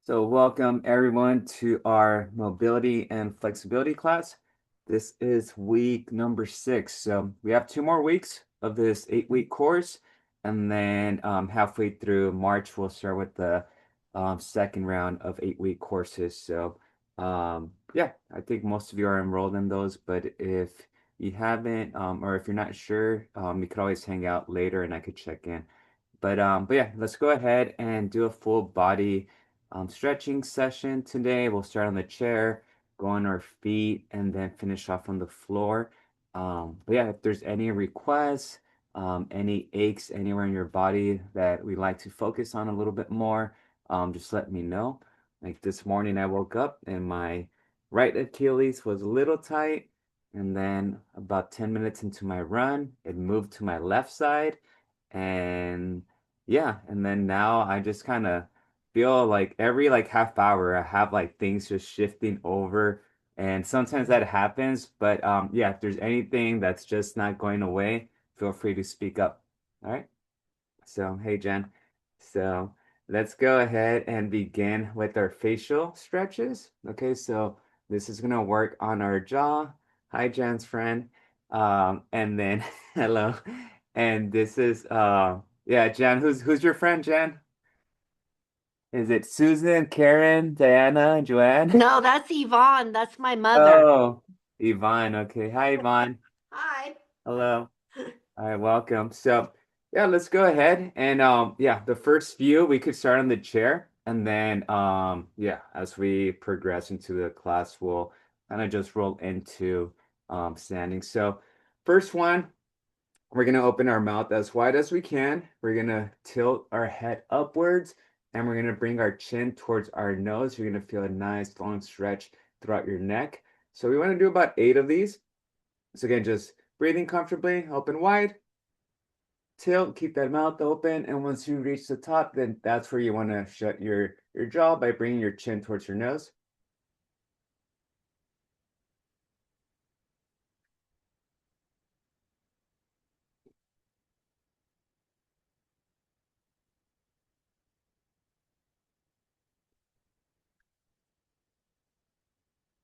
So welcome everyone to our mobility and flexibility class. This is week number 6. So we have 2 more weeks of this 8-week course, and then halfway through March we'll start with the second round of 8-week courses. So yeah, I think most of you are enrolled in those, but if you haven't or if you're not sure, you could always hang out later and I could check in. But yeah, let's go ahead and do a full body stretching session today. We'll start on the chair, go on our feet, and then finish off on the floor. But yeah, if there's any requests, any aches anywhere in your body that we like to focus on a little bit more, just let me know. Like this morning, I woke up and my right Achilles was a little tight, and then about 10 minutes into my run, it moved to my left side, and yeah, and then now I just kind of feel like every like half hour I have like things just shifting over, and sometimes that happens, but yeah, if there's anything that's just not going away, feel free to speak up. All right. So hey Jen, so let's go ahead and begin with our facial stretches. Okay, so this is gonna work on our jaw. Hi Jen's friend. And then hello. And this is yeah, Jen, who's your friend, Jen? Is it Susan, Karen, Diana, Joanne? No, that's Yvonne. That's my mother. Oh, Yvonne. Okay. Hi, Yvonne. Hi. Hello. All right, welcome. So, yeah, let's go ahead and yeah, the first few we could start on the chair, and then yeah, as we progress into the class, we'll kind of just roll into standing. So, first one, we're gonna open our mouth as wide as we can. We're gonna tilt our head upwards, and we're gonna bring our chin towards our nose. You're gonna feel a nice long stretch throughout your neck. So we want to do about 8 of these. So again, just breathing comfortably, open wide, tilt, keep that mouth open, and once you reach the top, then that's where you want to shut your jaw by bringing your chin towards your nose.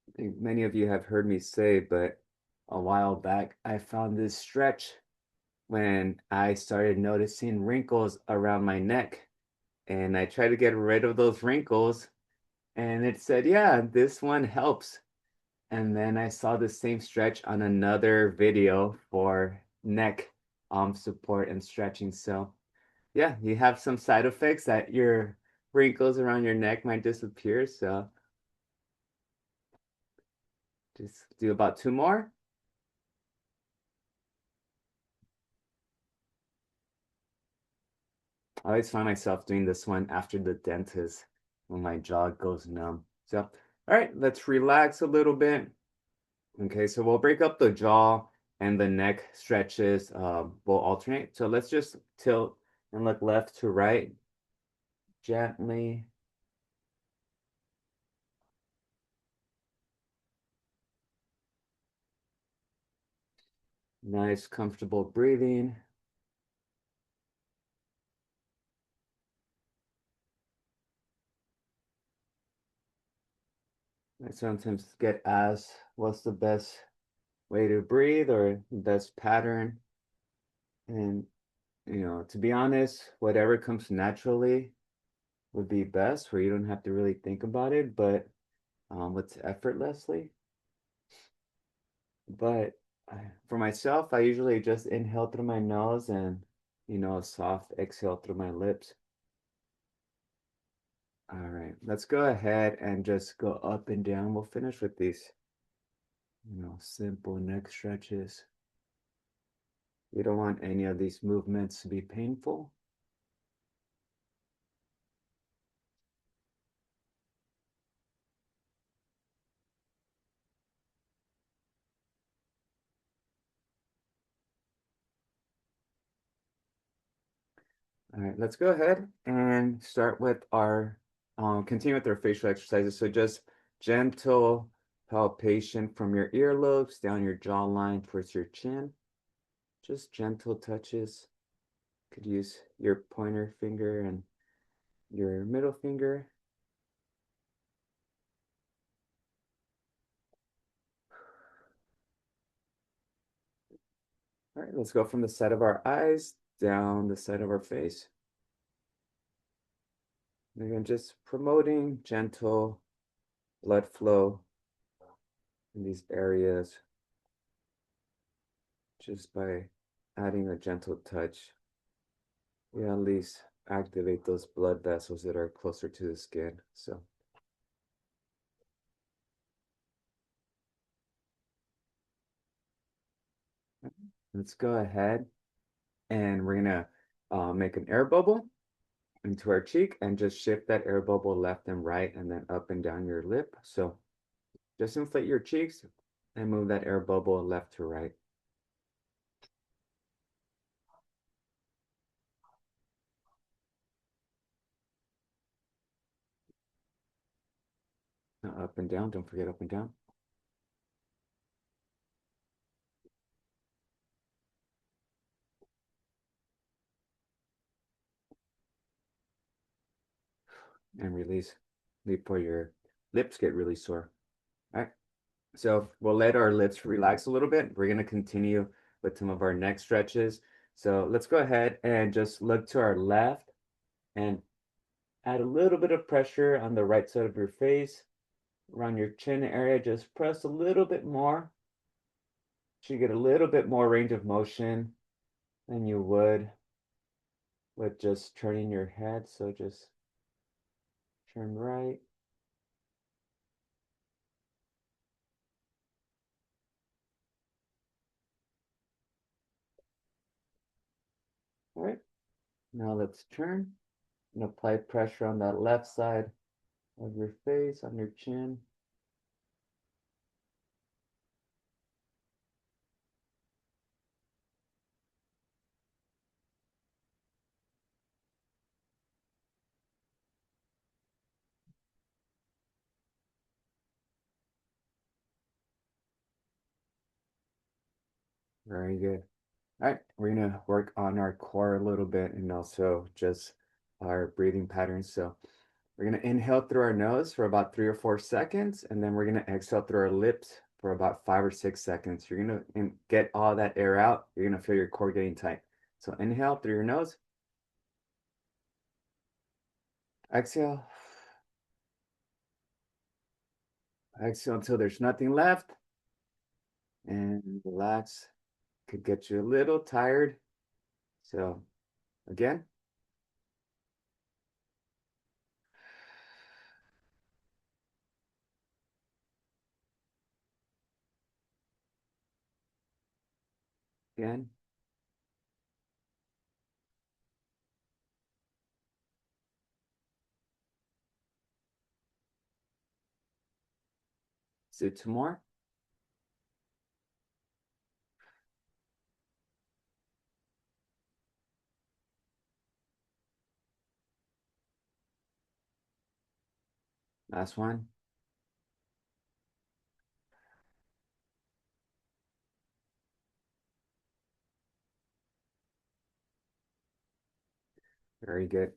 I think many of you have heard me say, but a while back I found this stretch when I started noticing wrinkles around my neck, and I tried to get rid of those wrinkles, and it said, yeah, this one helps. And then I saw the same stretch on another video for neck support and stretching. So yeah, you have some side effects that your wrinkles around your neck might disappear. So just do about 2 more. I always find myself doing this one after the dentist when my jaw goes numb. So, all right, let's relax a little bit. Okay, so we'll break up the jaw and the neck stretches. Will alternate. So let's just tilt and look left to right gently. Nice, comfortable breathing. I sometimes get asked, what's the best way to breathe or best pattern? And, to be honest, whatever comes naturally would be best, where you don't have to really think about it, but it's effortlessly. But for myself, I usually just inhale through my nose and, a soft exhale through my lips. All right, let's go ahead and just go up and down. We'll finish with these, simple neck stretches. You don't want any of these movements to be painful. All right, let's go ahead and start with our, continue with our facial exercises. So just gentle palpation from your earlobes down your jawline towards your chin. Just gentle touches. Could use your pointer finger and your middle finger. All right, let's go from the side of our eyes down the side of our face. And again, just promoting gentle blood flow in these areas just by adding a gentle touch. We at least activate those blood vessels that are closer to the skin. So let's go ahead and we're gonna make an air bubble into our cheek and just shift that air bubble left and right and then up and down your lip. So just inflate your cheeks and move that air bubble left to right. Now up and down, don't forget up and down. And release before your lips get really sore. All right. So we'll let our lips relax a little bit. We're going to continue with some of our neck stretches. So let's go ahead and just look to our left and add a little bit of pressure on the right side of your face, around your chin area. Just press a little bit more. So you get a little bit more range of motion than you would with just turning your head. So just turn right. All right. Now let's turn and apply pressure on that left side of your face, on your chin. Very good. All right, we're gonna work on our core a little bit and also just our breathing patterns. So we're gonna inhale through our nose for about 3 or 4 seconds, and then we're gonna exhale through our lips for about 5 or 6 seconds. You're gonna get all that air out. You're gonna feel your core getting tight. So inhale through your nose. Exhale. Exhale until there's nothing left. And relax. Could get you a little tired. So again. Again. Let's do 2 more. Last one. Very good.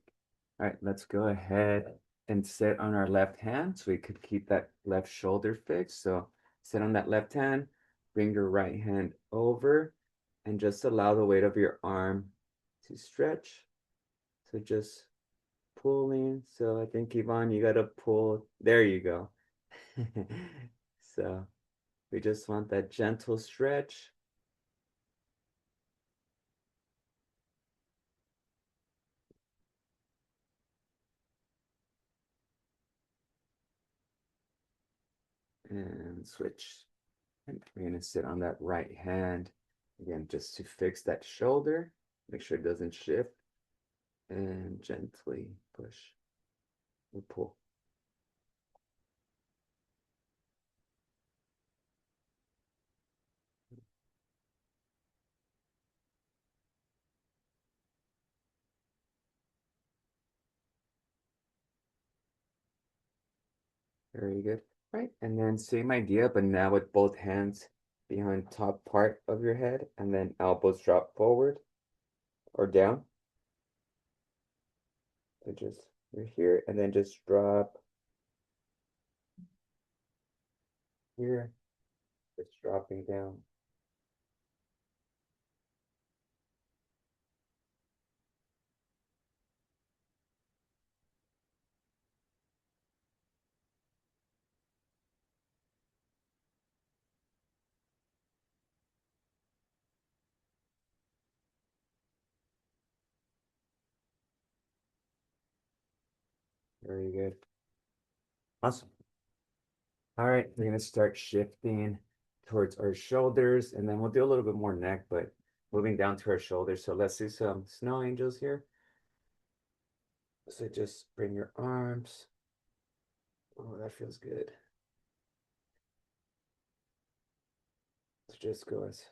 All right, let's go ahead and sit on our left hand so we could keep that left shoulder fixed. So sit on that left hand, bring your right hand over, and just allow the weight of your arm to stretch. So just pulling. So I think, Yvonne, you got to pull. There you go. So we just want that gentle stretch. And switch. And we're going to sit on that right hand again, just to fix that shoulder. Make sure it doesn't shift. And gently push or pull. Very good. Right. And then same idea, but now with both hands behind top part of your head, and then elbows drop forward or down. So just you're here, and then just drop here, just dropping down. Very good. Awesome. All right, we're gonna start shifting towards our shoulders, and then we'll do a little bit more neck, but moving down to our shoulders. So let's do some snow angels here. So just bring your arms. Oh, that feels good. So just go as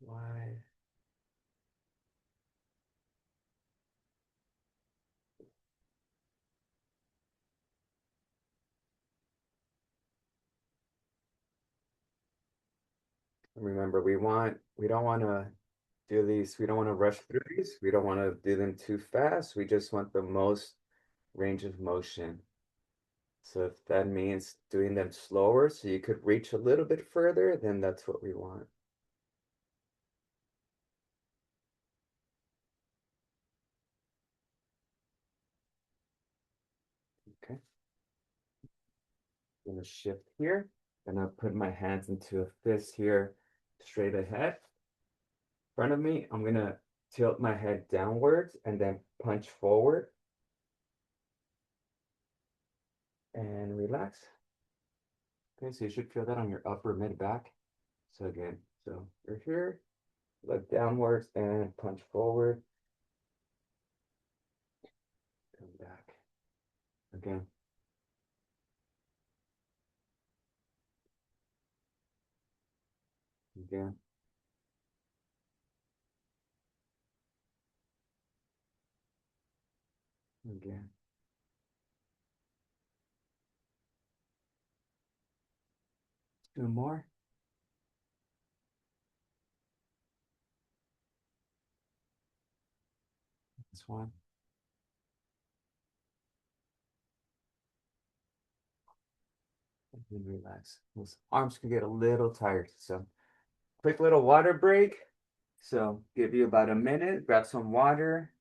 wide. Remember, we don't want to do these, we don't want to rush through these. We don't want to do them too fast. We just want the most range of motion. So if that means doing them slower so you could reach a little bit further, then that's what we want. Okay. I'm gonna shift here. Gonna put my hands into a fist here, straight ahead. In front of me, I'm gonna tilt my head downwards and then punch forward and relax. Okay, so you should feel that on your upper mid back. So again, so you're here, look downwards and punch forward. Come back. Again. Again. Again. Two more. This one. And then relax. Those arms can get a little tired. So quick little water break. So give you about a minute, grab some water.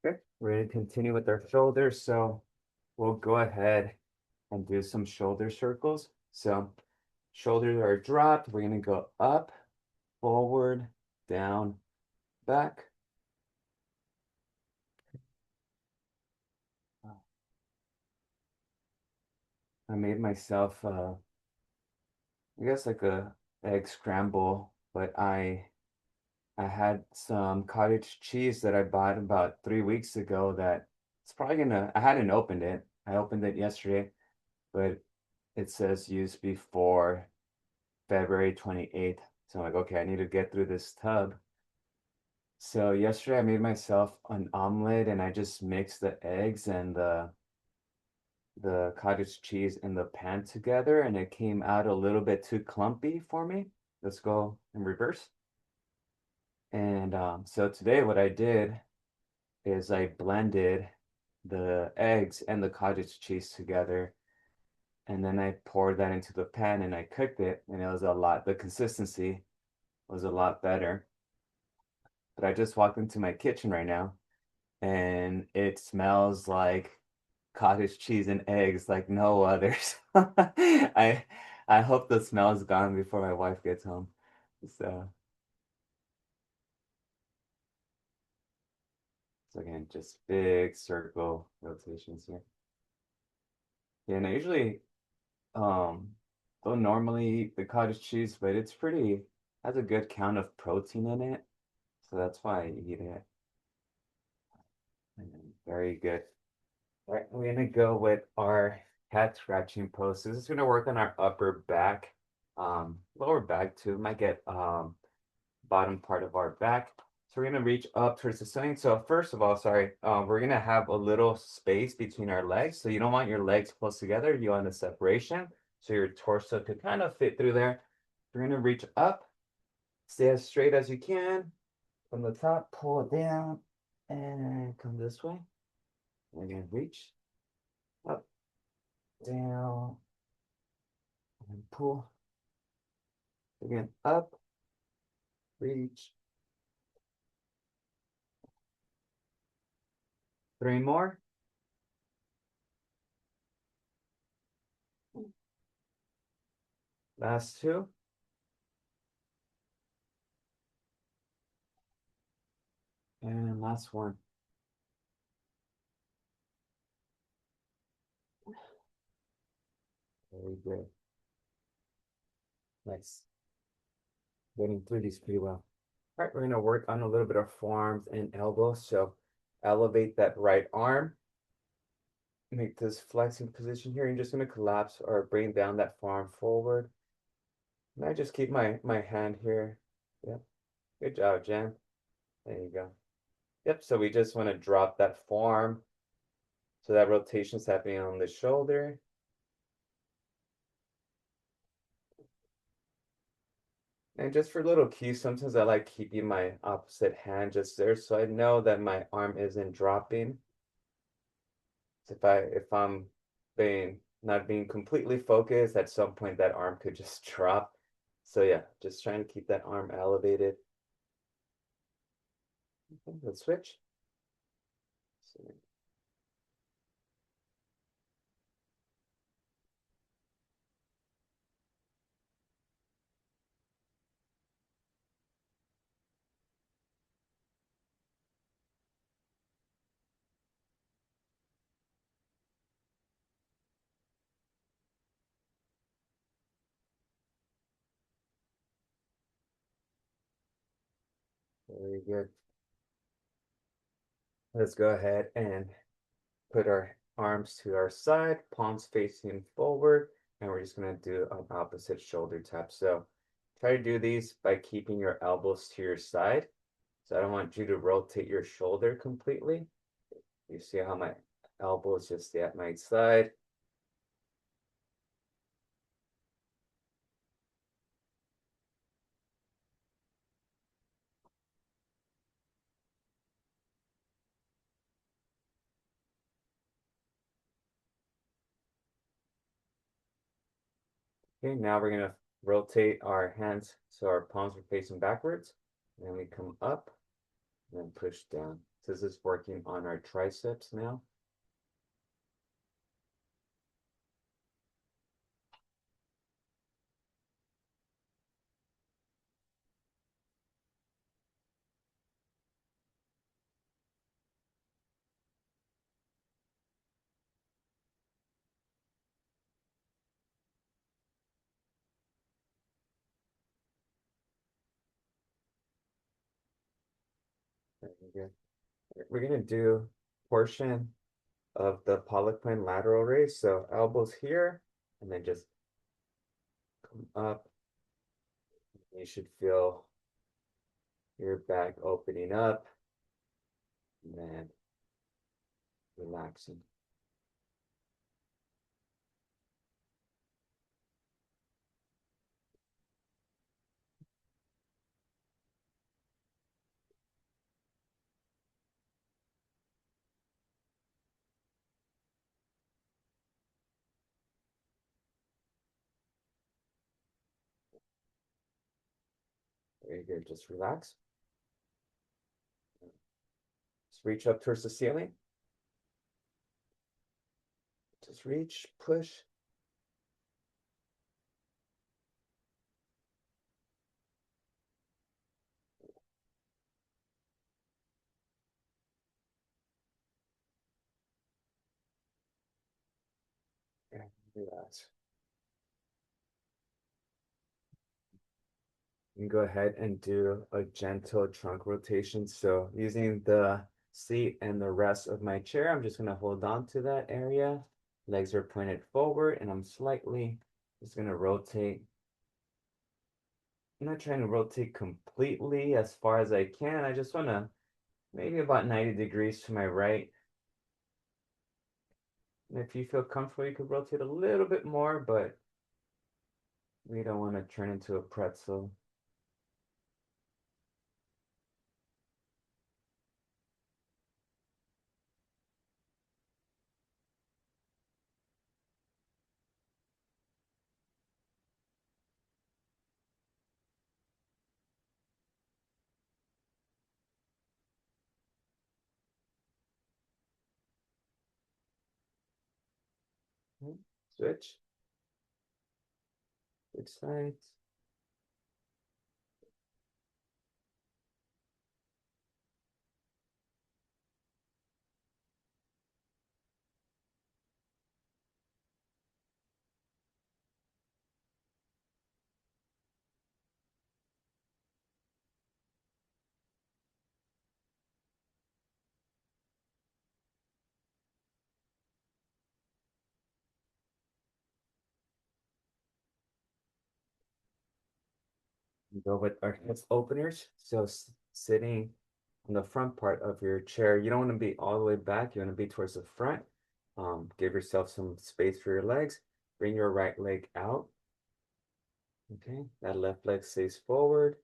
Okay, we're going to continue with our shoulders. So we'll go ahead and do some shoulder circles. So shoulders are dropped. We're going to go up, forward, down, back. I made myself, I guess like a egg scramble, but I had some cottage cheese that I bought about 3 weeks ago that it's probably gonna, I hadn't opened it. I opened it yesterday, but it says used before February 28th. So I'm like, okay, I need to get through this tub. So yesterday I made myself an omelet and I just mixed the eggs and the cottage cheese in the pan together and it came out a little bit too clumpy for me. Let's go in reverse. And so today what I did is I blended the eggs and the cottage cheese together and then I poured that into the pan and I cooked it and it was a lot, the consistency was a lot better. But I just walked into my kitchen right now and it smells like cottage cheese and eggs like no others. I hope the smell is gone before my wife gets home. So, so again, just big circle rotations here. Yeah, and I usually don't normally eat the cottage cheese, but it's pretty has a good count of protein in it. So that's why I eat it. And very good. All right, we're gonna go with our cat scratching pose. So this is going to work on our upper back, lower back too. Might get bottom part of our back. So we're going to reach up towards the ceiling. So first of all, sorry, we're going to have a little space between our legs. So you don't want your legs close together. You want a separation. So your torso could kind of fit through there. We're going to reach up, stay as straight as you can. From the top, pull it down, and come this way. Again, reach up, down, and pull. Again, up, reach. 3 more. Last 2. And last 1. Very good. Nice. Getting through these pretty well. All right, we're going to work on a little bit of forearms and elbows. So elevate that right arm. Make this flexing position here. You're just going to collapse or bring down that forearm forward. And I just keep my hand here. Yep. Good job, Jen. There you go. Yep, so we just want to drop that forearm. So that rotation is happening on the shoulder. And just for little keys, sometimes I like keeping my opposite hand just there so I know that my arm isn't dropping. So if I'm not being completely focused, at some point that arm could just drop. So yeah, just trying to keep that arm elevated. Okay, let's switch. Very good. Let's go ahead and put our arms to our side, palms facing forward, and we're just gonna do an opposite shoulder tap. So try to do these by keeping your elbows to your side. So I don't want you to rotate your shoulder completely. You see how my elbows just stay at my side. Okay, now we're gonna rotate our hands so our palms are facing backwards. And then we come up and then push down. So this is working on our triceps now. Very good. We're gonna do portion of the Pollock Point lateral raise. So elbows here, and then just come up. You should feel your back opening up, and then relaxing. Very good. Just relax. Just reach up towards the ceiling. Just reach, push. And relax. You can go ahead and do a gentle trunk rotation. So using the seat and the rest of my chair, I'm just going to hold on to that area Legs are pointed forward, and I'm slightly just gonna rotate. I'm not trying to rotate completely as far as I can. I just wanna maybe about 90 degrees to my right. And if you feel comfortable, you could rotate a little bit more, but we don't want to turn into a pretzel. Switch. Switch sides. Go with our hip openers. So sitting on the front part of your chair, you don't want to be all the way back. You want to be towards the front. Give yourself some space for your legs. Bring your right leg out. Okay, that left leg stays forward.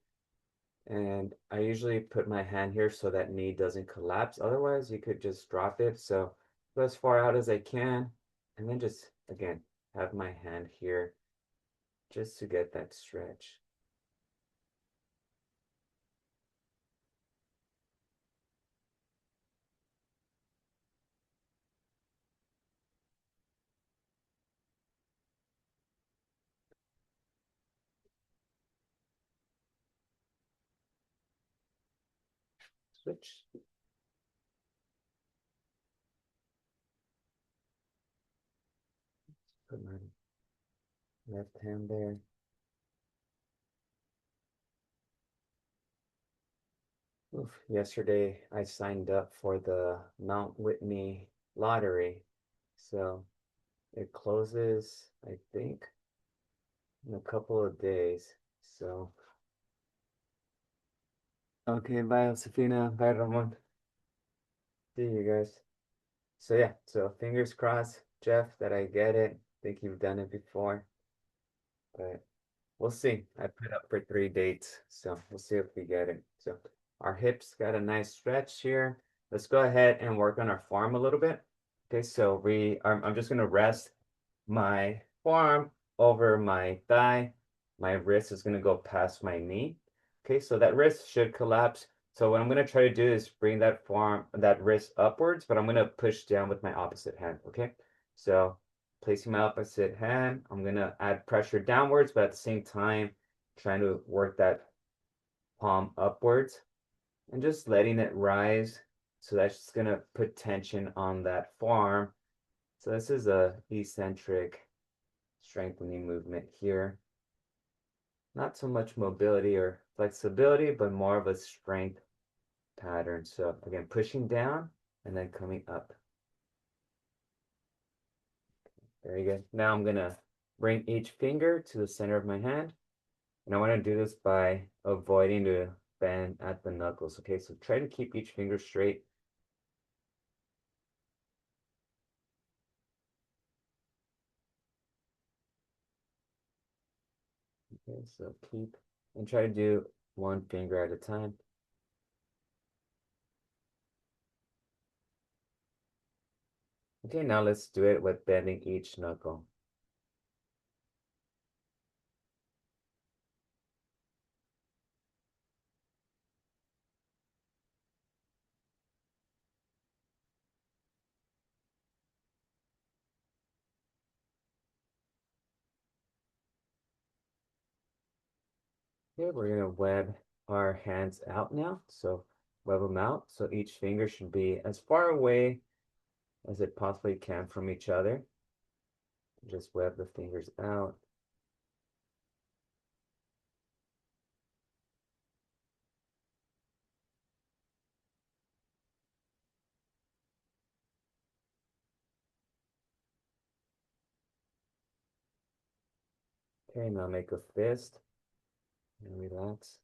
And I usually put my hand here so that knee doesn't collapse. Otherwise, you could just drop it. So go as far out as I can. And then just, again, have my hand here just to get that stretch. Switch. Put my left hand there. Oof. Yesterday, I signed up for the Mount Whitney lottery. So it closes, I think, in a couple of days. So, okay, bye, Josefina. Bye, Ramon. See you guys. So, yeah, so fingers crossed, Jeff, that I get it. I think you've done it before, but we'll see. I put up for 3 dates, so we'll see if we get it. So, our hips got a nice stretch here. Let's go ahead and work on our forearm a little bit. Okay, so I'm just gonna rest my forearm over my thigh. My wrist is gonna go past my knee. Okay, so that wrist should collapse. So what I'm gonna try to do is bring that wrist upwards, but I'm gonna push down with my opposite hand. Okay, so placing my opposite hand, I'm gonna add pressure downwards, but at the same time, trying to work that palm upwards and just letting it rise. So that's just gonna put tension on that forearm. So this is a eccentric strengthening movement here. Not so much mobility or flexibility, but more of a strength pattern. So again, pushing down and then coming up. Very good. Now I'm gonna bring each finger to the center of my hand. And I want to do this by avoiding to bend at the knuckles. Okay, so try to keep each finger straight. Okay, so keep and try to do one finger at a time. Okay, now let's do it with bending each knuckle. Okay, we're gonna web our hands out now. So web them out. So each finger should be as far away as it possibly can from each other. Just web the fingers out. Okay, now make a fist and relax.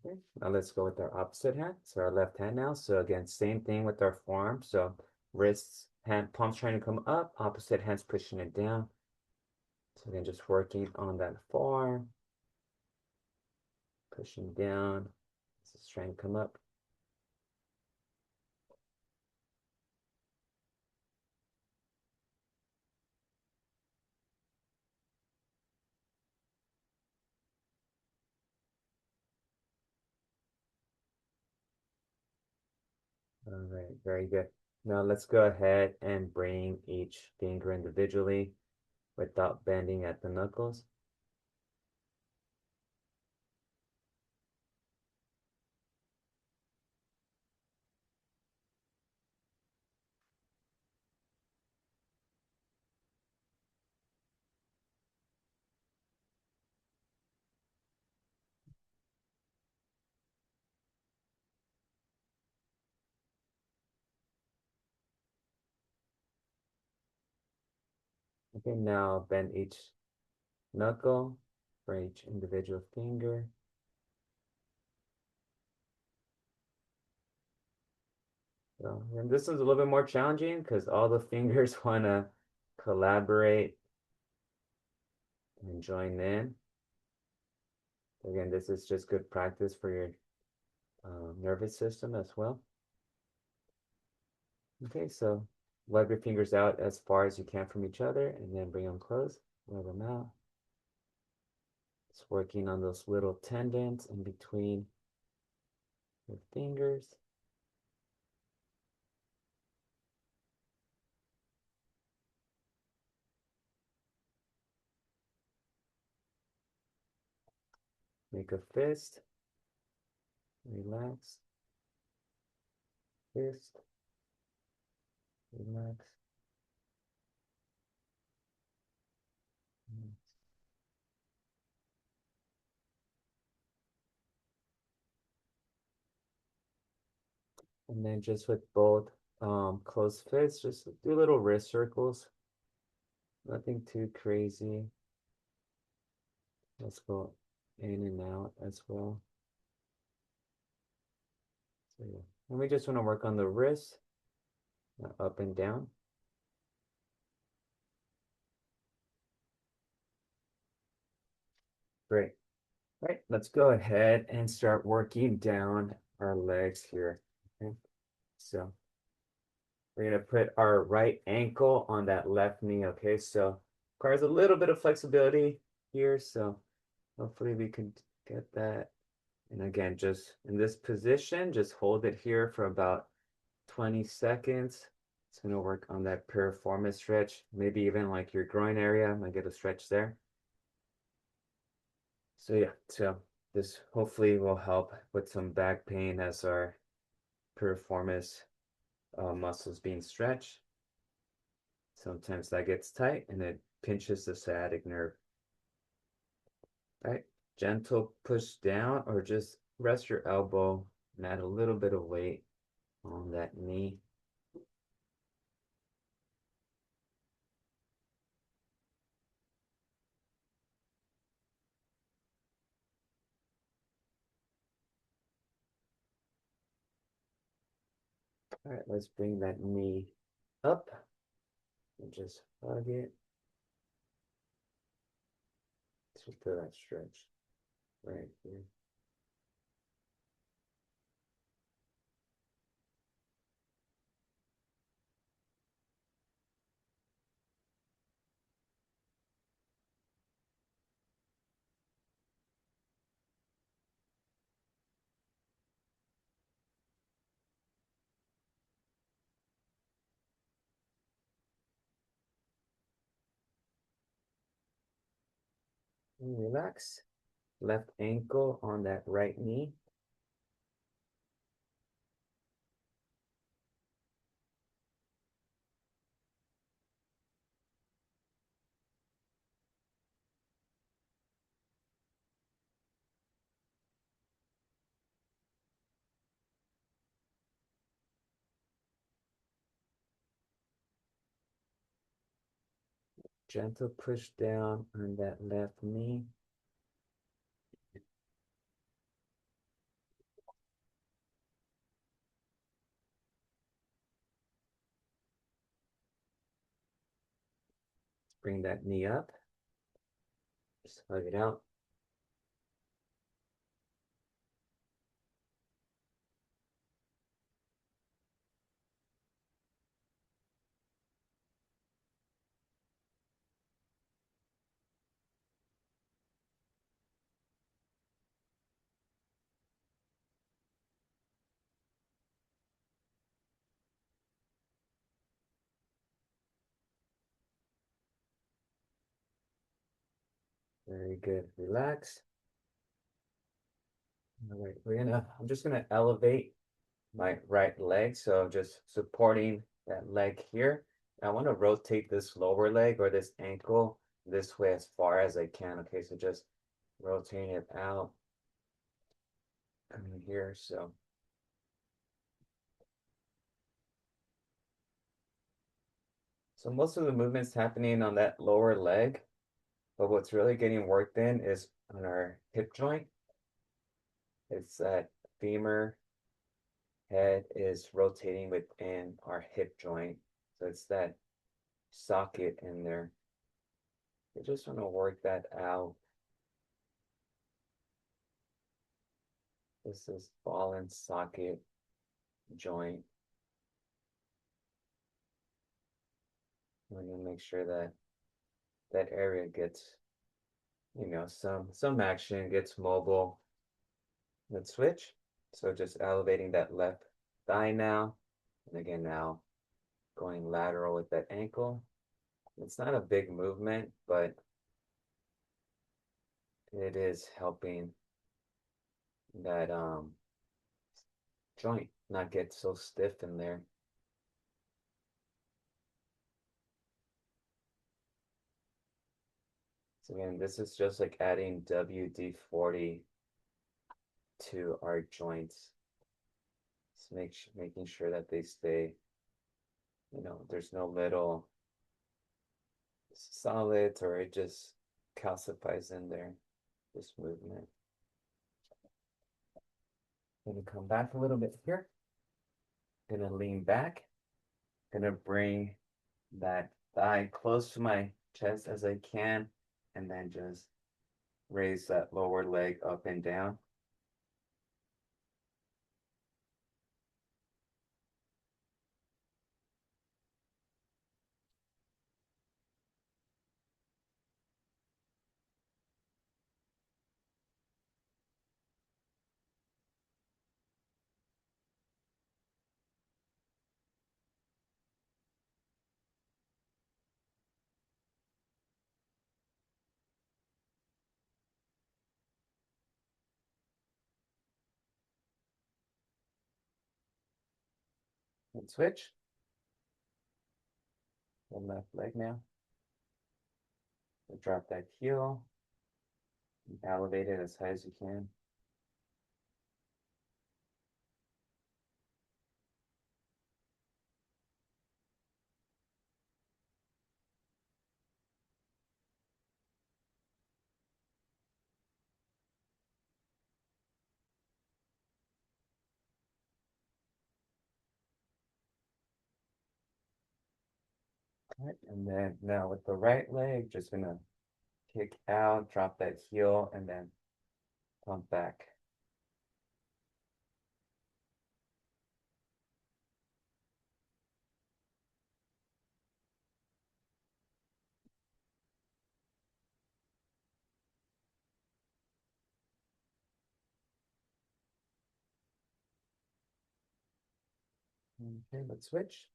Okay, now let's go with our opposite hand. So our left hand now. So again, same thing with our forearm. So wrists, hand, palms trying to come up, opposite hands pushing it down. So again, just working on that forearm, pushing down. This is trying to come up. All right, very good. Now let's go ahead and bring each finger individually without bending at the knuckles. Okay, now bend each knuckle for each individual finger. So, and this is a little bit more challenging because all the fingers want to collaborate and join in. Again, this is just good practice for your nervous system as well. Okay, so web your fingers out as far as you can from each other and then bring them close, web them out. It's working on those little tendons in between your fingers. Make a fist, relax, fist, relax. And then just with both closed fists, just do little wrist circles. Nothing too crazy. Let's go in and out as well. So yeah. And we just want to work on the wrist, up and down. Great. All right, let's go ahead and start working down our legs here. Okay. So we're gonna put our right ankle on that left knee. Okay, so requires a little bit of flexibility here. So hopefully we can get that. And again, just in this position, just hold it here for about 20 seconds. It's gonna work on that piriformis stretch, maybe even like your groin area, might get a stretch there. So yeah, so this hopefully will help with some back pain as our piriformis muscles being stretched. Sometimes that gets tight and it pinches the sciatic nerve. All right, gentle push down or just rest your elbow and add a little bit of weight on that knee. All right, let's bring that knee up and just hug it. Just feel that stretch right here. And relax. Left ankle on that right knee. gentle push down on that left knee. Bring that knee up. Just hug it out. Very good. Relax. All right, I'm just gonna elevate my right leg. So just supporting that leg here. I want to rotate this lower leg or this ankle this way as far as I can. Okay, so just rotating it out. Coming here, so. So most of the movement's happening on that lower leg, but what's really getting worked in is on our hip joint. It's that femur head is rotating within our hip joint. So it's that socket in there. We just want to work that out. This is ball and socket joint. We need to make sure that that area gets, some action, gets mobile. Let's switch. So just elevating that left thigh now. And again, now going lateral with that ankle. It's not a big movement, but it is helping that joint not get so stiff in there. So again, this is just like adding WD-40 to our joints. Just making sure that they stay, there's no little solids or it just calcifies in there, this movement. Gonna come back a little bit here. Gonna lean back. Gonna bring that thigh close to my chest as I can, and then just raise that lower leg up and down. And switch. The left leg now. Drop that heel. Elevate it as high as you can. All right, and then now with the right leg, just gonna kick out, drop that heel, and then pump back. Okay, let's switch.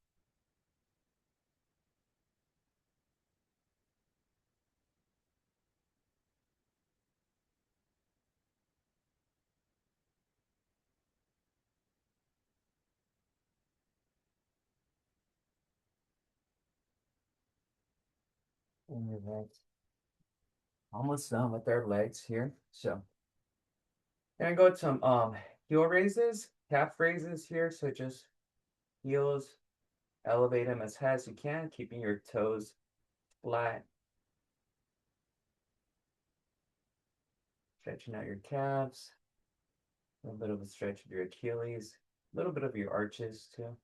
And that's almost done with our legs here. So gonna go to some heel raises, calf raises here. So just heels, elevate them as high as you can, keeping your toes flat. Stretching out your calves. A little bit of a stretch of your Achilles. A little bit of your arches too.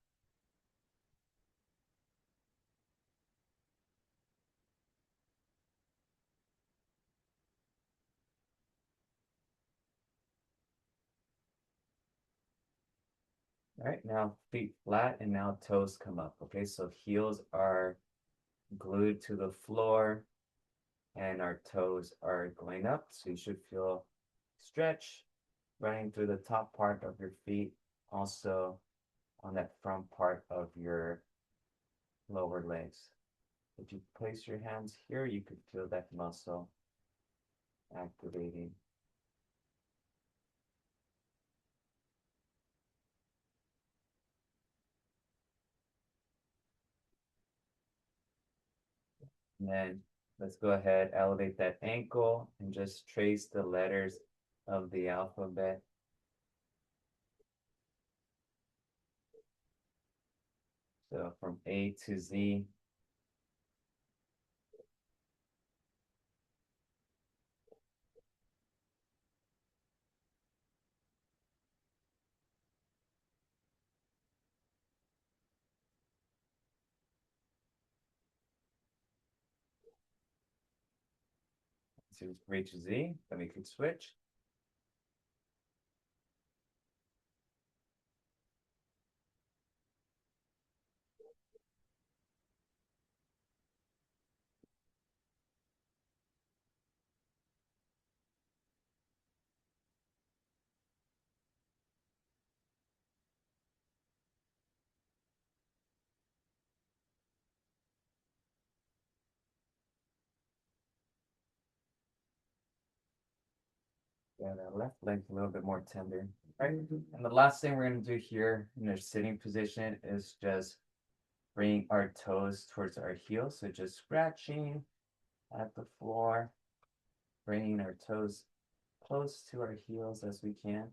All right, now feet flat and now toes come up. Okay, so heels are glued to the floor and our toes are going up. So you should feel stretch running through the top part of your feet, also on that front part of your lower legs. If you place your hands here, you could feel that muscle activating. And then let's go ahead, elevate that ankle and just trace the letters of the alphabet. So from A to Z. To reach Z, then we could switch. Yeah, that left leg's a little bit more tender. Right. And the last thing we're going to do here in our sitting position is just bring our toes towards our heels. So just scratching at the floor, bringing our toes close to our heels as we can.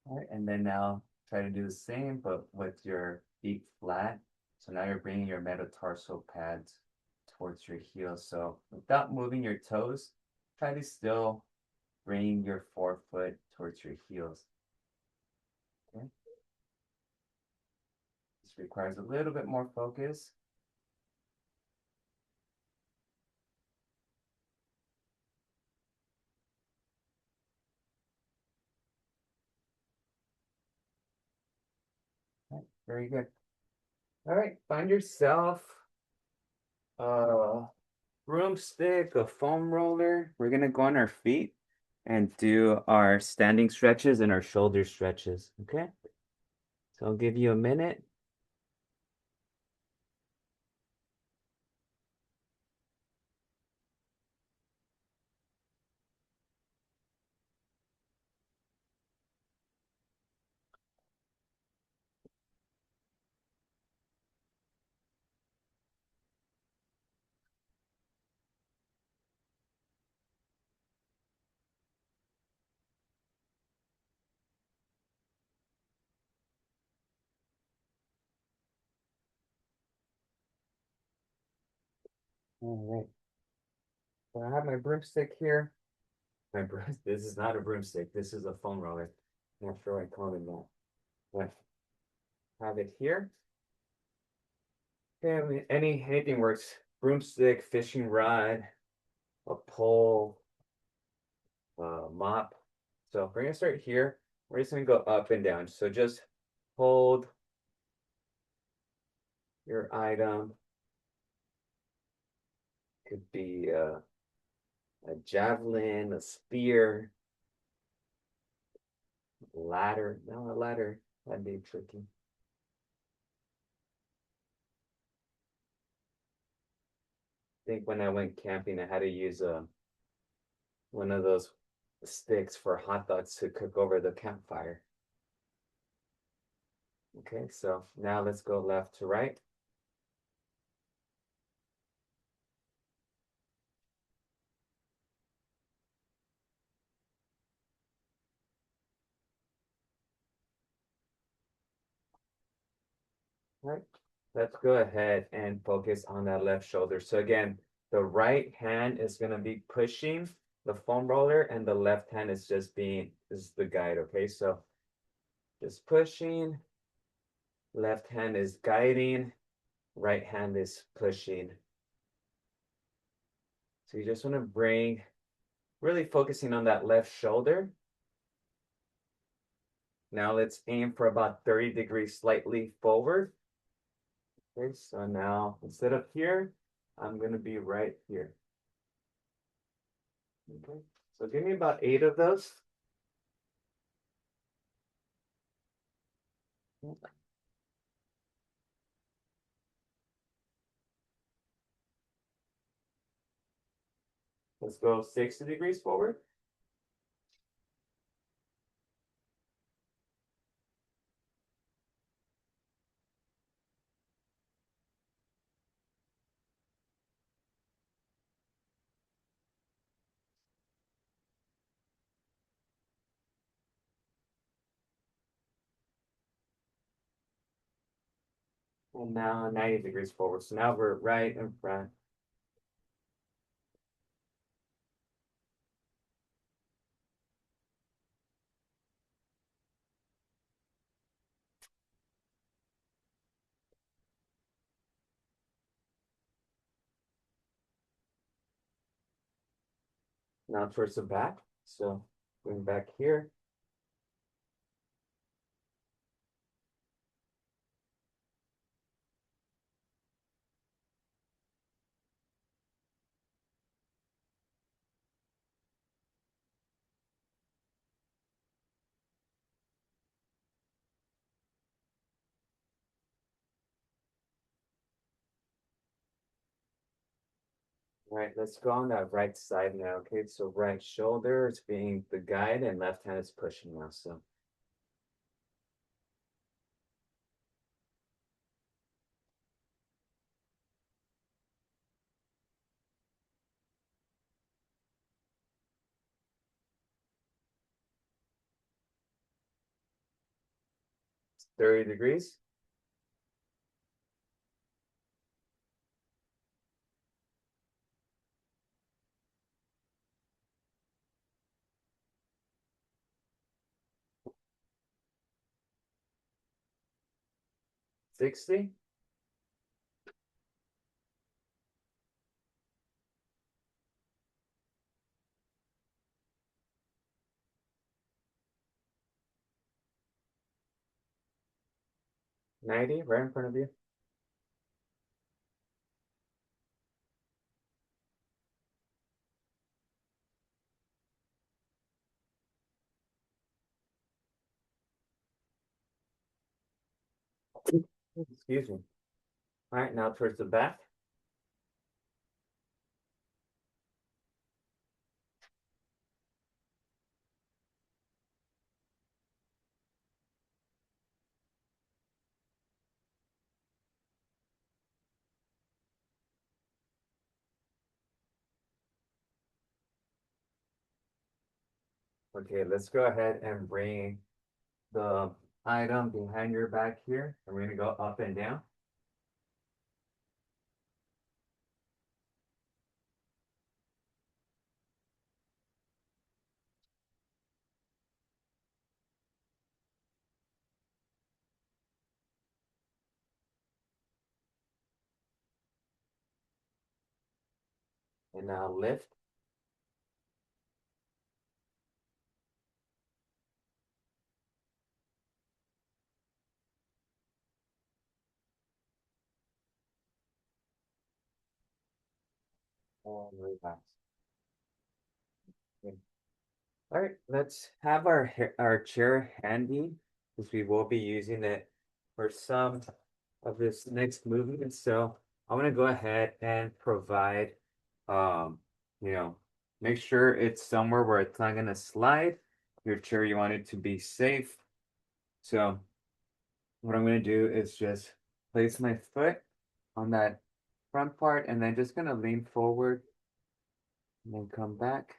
All right, and then now try to do the same, but with your feet flat. So now you're bringing your metatarsal pads towards your heels. So without moving your toes, try to still bring your forefoot towards your heels. Okay. This requires a little bit more focus. All right, very good. All right, find yourself a broomstick, a foam roller. We're gonna go on our feet and do our standing stretches and our shoulder stretches. Okay. So I'll give you a minute. All right. So I have my broomstick here. This is not a broomstick. This is a foam roller. I'm not sure I call it that. But I have it here. Okay, I mean, anything works. Broomstick, fishing rod, a pole, mop. So we're gonna start here. We're just gonna go up and down. So just hold your item. Could be a javelin, a spear, ladder. No, a ladder. That'd be tricky. I think when I went camping, I had to use one of those sticks for hot dogs to cook over the campfire. Okay, so now let's go left to right. All right, let's go ahead and focus on that left shoulder. So again, the right hand is gonna be pushing the foam roller and the left hand is just is the guide, okay? So just pushing, left hand is guiding, right hand is pushing. So you just wanna really focusing on that left shoulder. Now let's aim for about 30 degrees slightly forward. Okay, so now instead of here, I'm gonna be right here. Okay, so give me about 8 of those. Let's go 60 degrees forward. And now 90 degrees forward. So now we're right in front. Now towards the back. So going back here. All right, let's go on that right side now. Okay, so right shoulder is being the guide and left hand is pushing now. So 30 degrees. $60. 90, right in front of you. Excuse me. All right, now towards the back. Okay, let's go ahead and bring the item behind your back here. And we're gonna go up and down. And now lift. And relax. Okay. All right, let's have our chair handy because we will be using it for some of this next movement. So I'm gonna go ahead and provide, um, you know, make sure it's somewhere where it's not gonna slide. Your chair, you want it to be safe. So what I'm gonna do is just place my foot on that front part and then just gonna lean forward and then come back.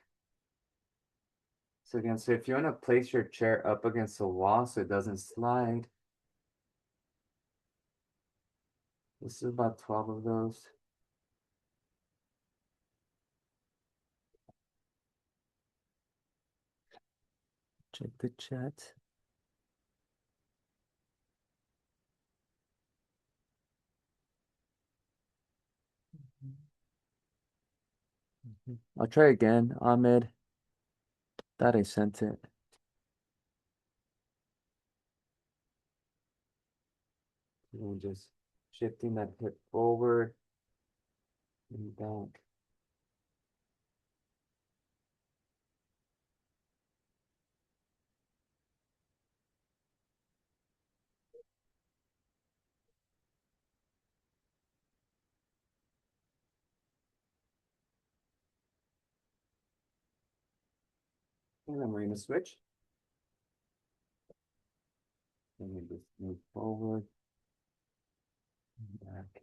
So again, so if you want to place your chair up against the wall so it doesn't slide, this is about 12 of those. Check the chat. I'll try again, Ahmed. Thought I sent it. And just shifting that hip forward and back. And then we're gonna switch. And we just move forward and back.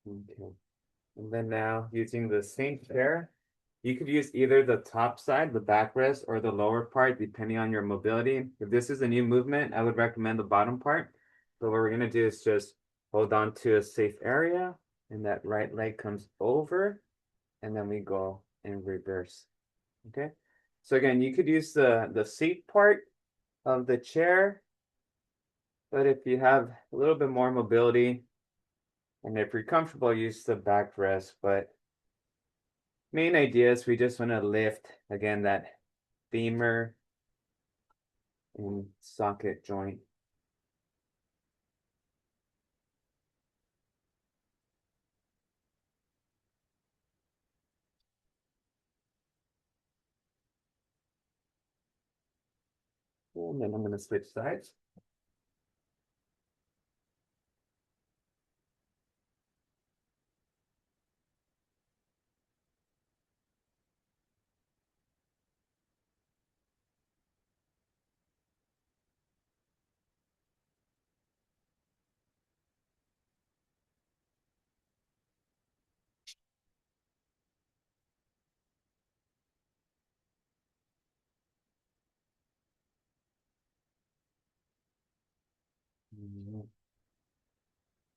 Okay. And then now using the same chair, you could use either the top side, the backrest, or the lower part, depending on your mobility. If this is a new movement, I would recommend the bottom part. But what we're gonna do is just hold on to a safe area, and that right leg comes over, and then we go in reverse. Okay. So again, you could use the seat part of the chair, but if you have a little bit more mobility, and if you're comfortable, use the backrest. But main idea is we just want to lift again that femur and socket joint. And then I'm going to switch sides.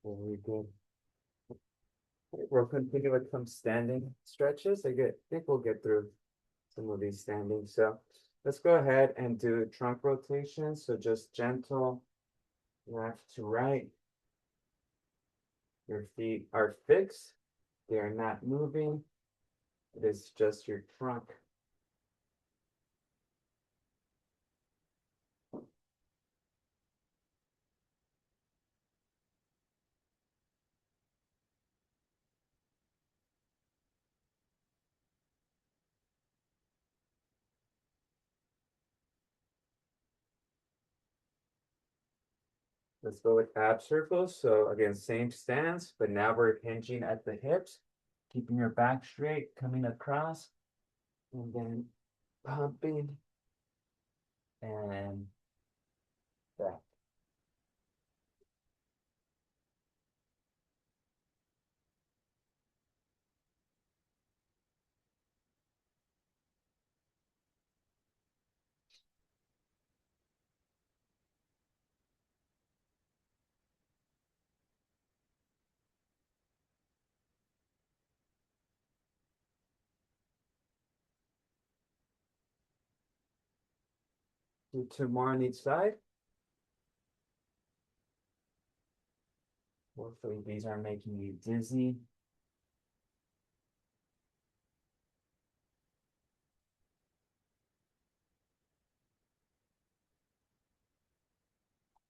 Very good. We'll continue with some standing stretches. I think we'll get through some of these standing. So let's go ahead and do trunk rotation. So just gentle left to right. Your feet are fixed. They are not moving. It is just your trunk. Let's go with ab circles. So again, same stance, but now we're hinging at the hips, keeping your back straight, coming across, and then pumping and back. Do two more on each side. Hopefully these are making you dizzy.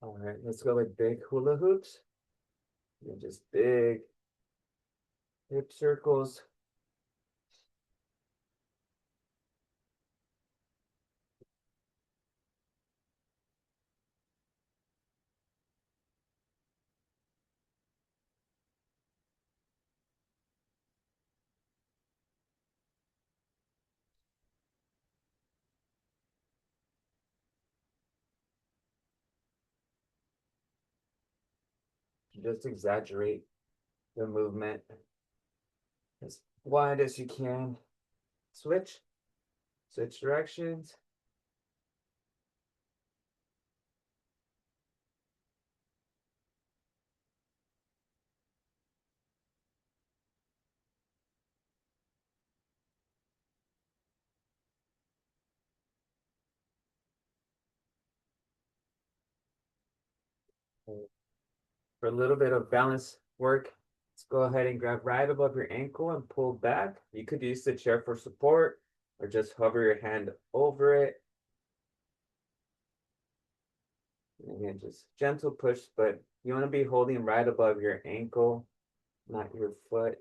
All right, let's go with big hula hoops. And just big hip circles Just exaggerate the movement as wide as you can. Switch. Switch directions. For a little bit of balance work, let's go ahead and grab right above your ankle and pull back. You could use the chair for support or just hover your hand over it. And again, just gentle push, but you want to be holding right above your ankle, not your foot.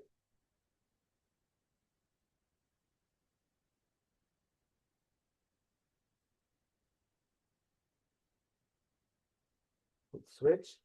Switch.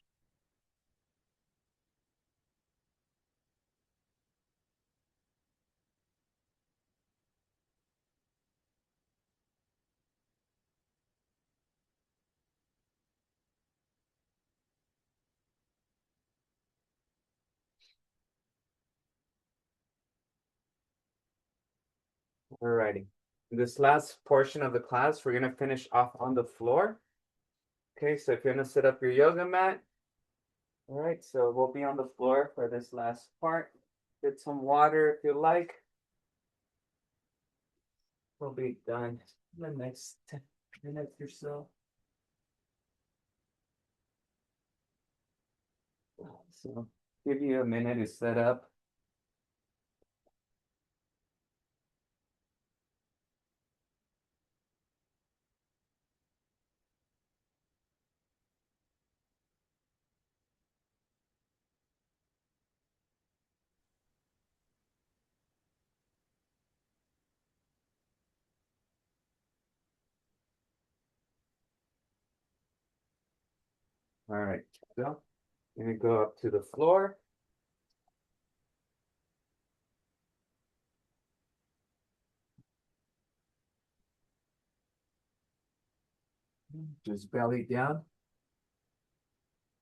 Alrighty. This last portion of the class, we're gonna finish off on the floor. Okay, so if you're gonna set up your yoga mat, all right, so we'll be on the floor for this last part. Get some water if you like. We'll be done in the next 10 minutes or so. So give you a minute to set up. All right, so I'm gonna go up to the floor. Just belly down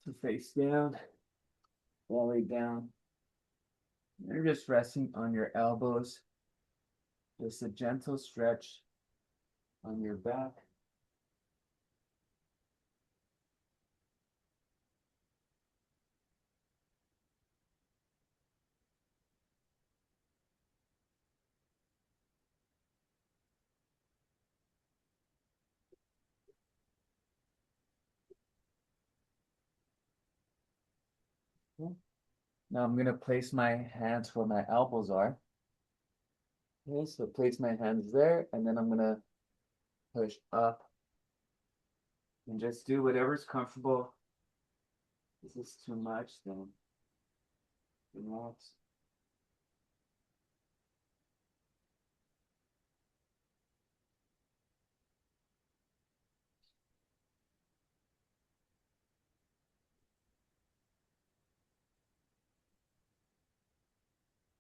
to face down, belly down. You're just resting on your elbows. Just a gentle stretch on your back. Now I'm gonna place my hands where my elbows are. Okay, so place my hands there, and then I'm gonna push up and just do whatever's comfortable. If this is too much, then relax.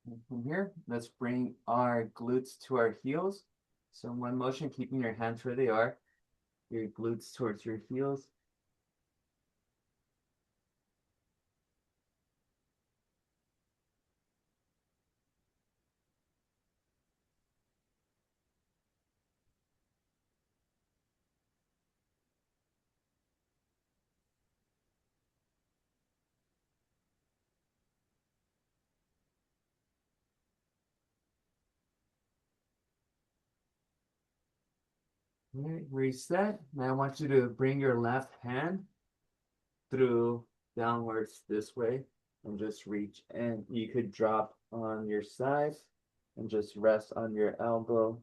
And from here, let's bring our glutes to our heels. So in one motion, keeping your hands where they are, your glutes towards your heels. All right, reset. Now I want you to bring your left hand through downwards this way and just reach. And you could drop on your side and just rest on your elbow.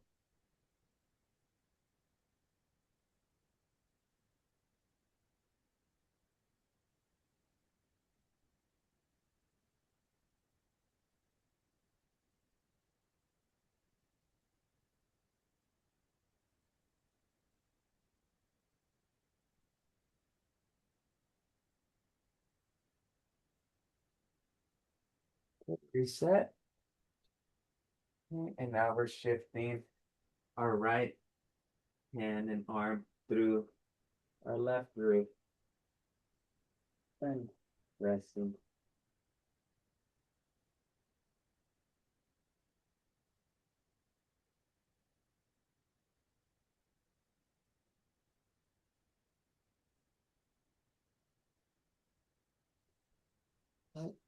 Reset. And now we're shifting our right hand and arm through our left rib. And resting.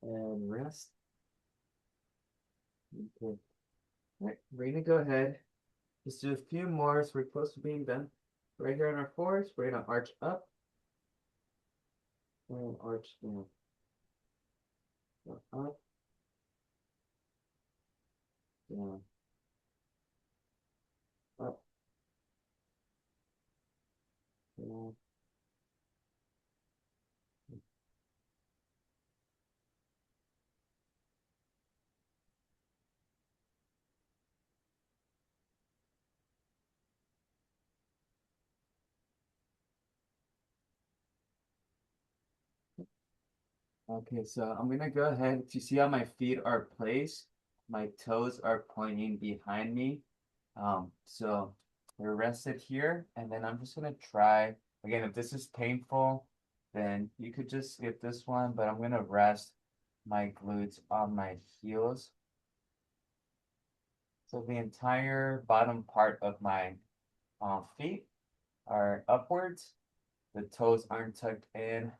And rest. Okay. All right, we're gonna go ahead. Just do a few more, so we're close to being done. Right here on our fours, we're gonna arch up and arch down. So up, down, up, down. Okay, so I'm gonna go ahead. To see how my feet are placed, my toes are pointing behind me. So they're rested here, and then I'm just gonna try. Again, if this is painful, then you could just skip this one, but I'm gonna rest my glutes on my heels. So the entire bottom part of my feet are upwards. The toes aren't tucked in.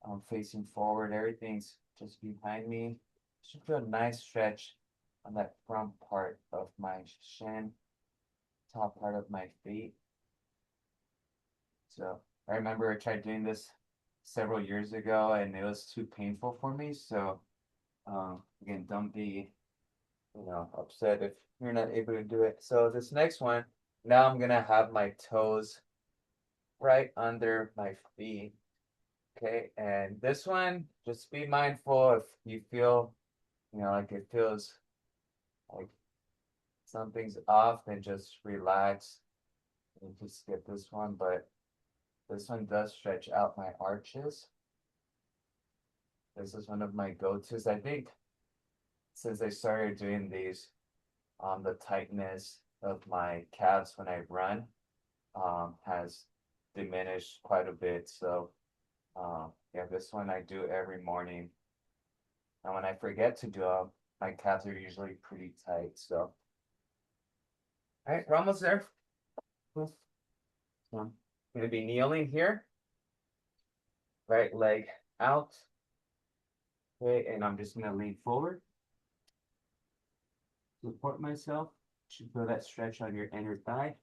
I'm facing forward. Everything's just behind me. Should feel a nice stretch on that front part of my shin, top part of my feet. So I remember I tried doing this several years ago and it was too painful for me. So again, don't be, upset if you're not able to do it. So this next one, now I'm gonna have my toes right under my feet. Okay, and this one, just be mindful if you feel, like it feels like something's off, then just relax and just skip this one. But this one does stretch out my arches. This is one of my go-tos. I think since I started doing these, the tightness of my calves when I run has diminished quite a bit. So yeah, this one I do every morning. And when I forget to do them, my calves are usually pretty tight. So, all right, we're almost there. Cool. So I'm gonna be kneeling here, right leg out. Okay, and I'm just gonna lean forward, support myself. Should feel that stretch on your inner thigh.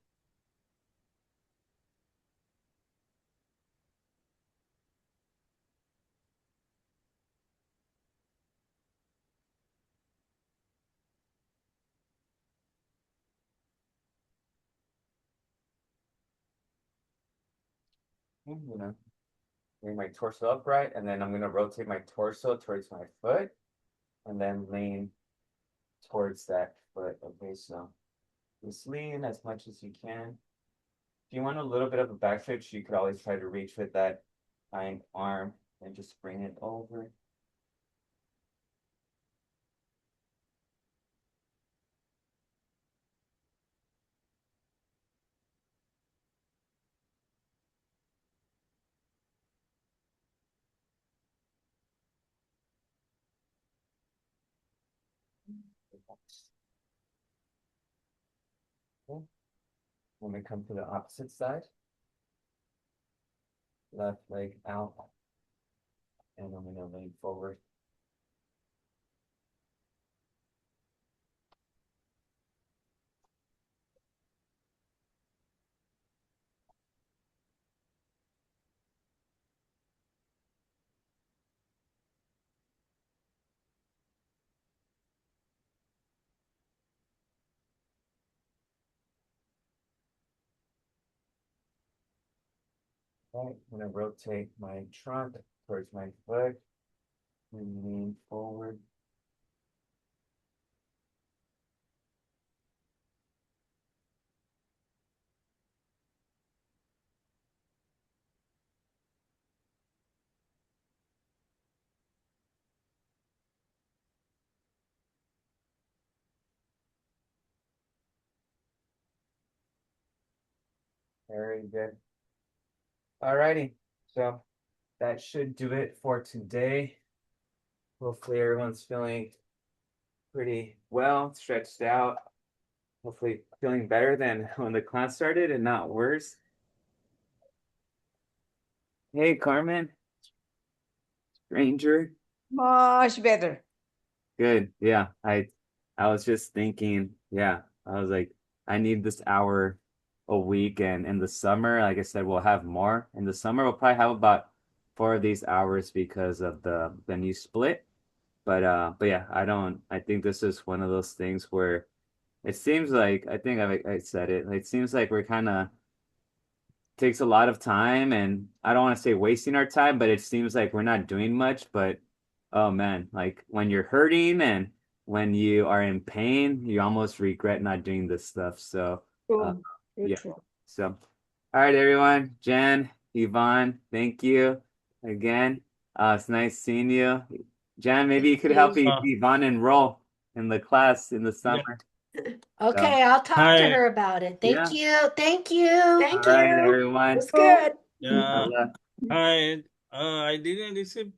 I'm gonna bring my torso upright, and then I'm gonna rotate my torso towards my foot, and then lean towards that foot. Okay, so just lean as much as you can. If you want a little bit of a back stretch, you could always try to reach with that hind arm and just bring it over. Okay. When we come to the opposite side, left leg out, and I'm gonna lean forward. Right, I'm gonna rotate my trunk towards my foot and lean forward. Very good. Alrighty, so that should do it for today. Hopefully everyone's feeling pretty well, stretched out. Hopefully feeling better than when the class started and not worse. Hey, Carmen, stranger. Much better. Good. Yeah, I was just thinking, yeah, I was like, I need this hour a week, and in the summer, like I said, we'll have more. In the summer, we'll probably have about 4 of these hours because of the new split. But yeah, I think this is one of those things where it seems like I think I said it. It seems like we're kind of takes a lot of time, and I don't want to say wasting our time, but it seems like we're not doing much. But oh man, like when you're hurting and when you are in pain, you almost regret not doing this stuff. So uh, True. True, yeah. true. So all right, everyone. Jen, Yvonne, thank you again. It's nice seeing you. Jen, maybe you Thank could help you. Yvonne enroll in the class in the Yeah. summer. So Okay, I'll talk to Hi. her about it. Thank yeah. you. Thank you. All Thank right, you. everyone. That's good. Yeah. I'll, Hi. I didn't receive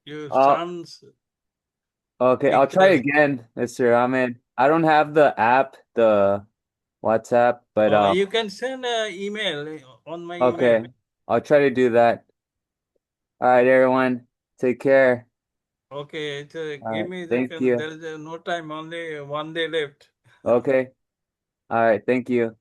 your uh, son's Okay, I'll try request. again, Mr. Ahmed. I don't have the app, the WhatsApp, but You can send an email on my email. okay, I'll try to do that. All right, everyone, take care. Okay, so All give right, me a thank second. you. There is no time, only one day left. Okay, all right, thank you.